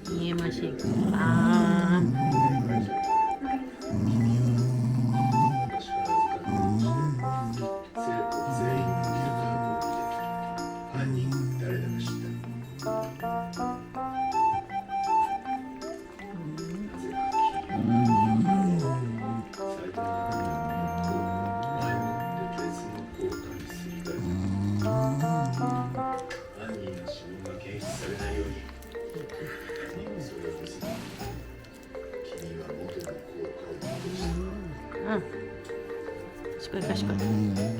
見えません。あうん。賢い賢い。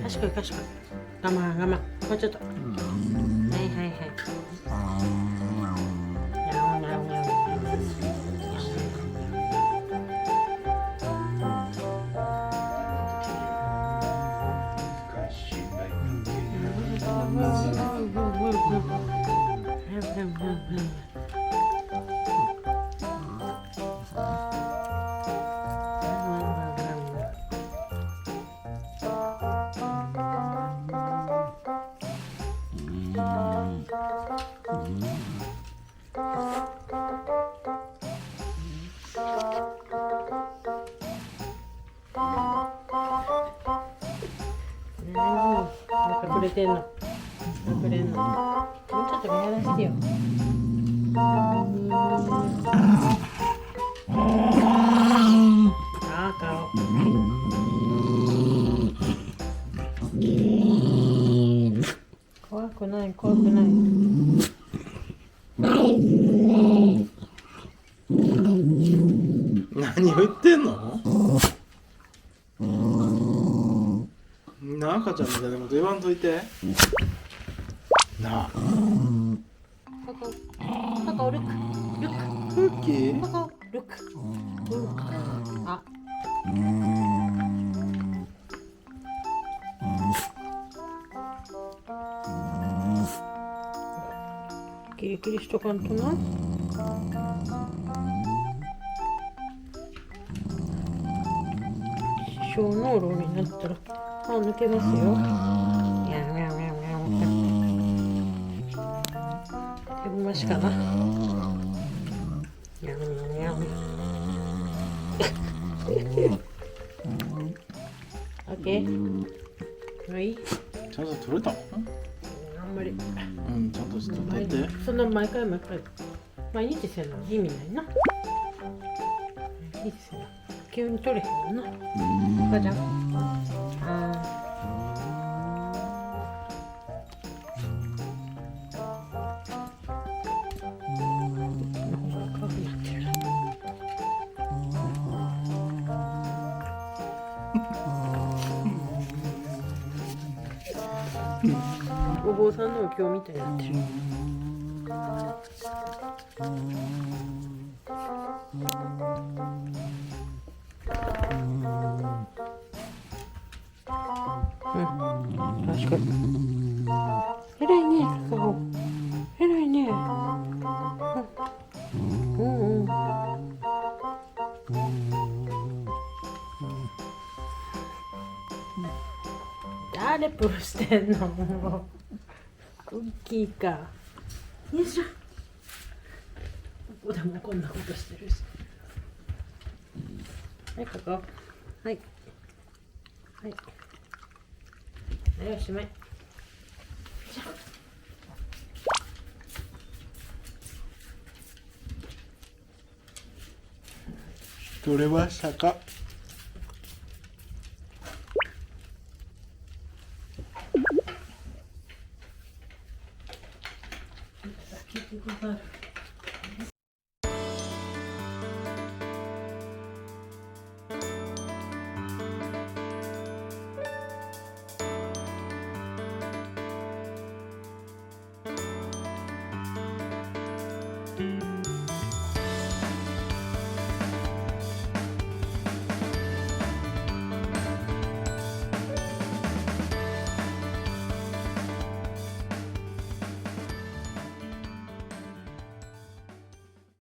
賢い賢い。我慢我慢。もうちょっと。はいはいはい。にゃおにゃおにゃお。隠れてんの。隠れんの。もうちょっと見離してよ。あー顔。怖くない怖くない。何言ってんの？赤ちゃんみたいなこと言わんといて。なあ。パコルックルック。クッキー？パコルック。あ。キリキリしとかんとな。小脳炉になったら歯抜けますよ。にゃんにゃんにゃんにゃん。手ぶましかな。にゃんにゃんにゃん。オッケー。はい。ちゃんと取れたの？あんまり。うん、ちゃんと取って。そんな毎回毎日せんの意味ないな。いいですね。急に取れへんのな。お母ちゃん。お坊さんのお経みたいになってる。確かに。偉いね、カカオ。偉いね。うんうん。誰プルしてんの？クッキーか。よいしょ。ここでもこんなことしてるし。はい、カカオ。はい。はい。はい、おしまい。取れましたか？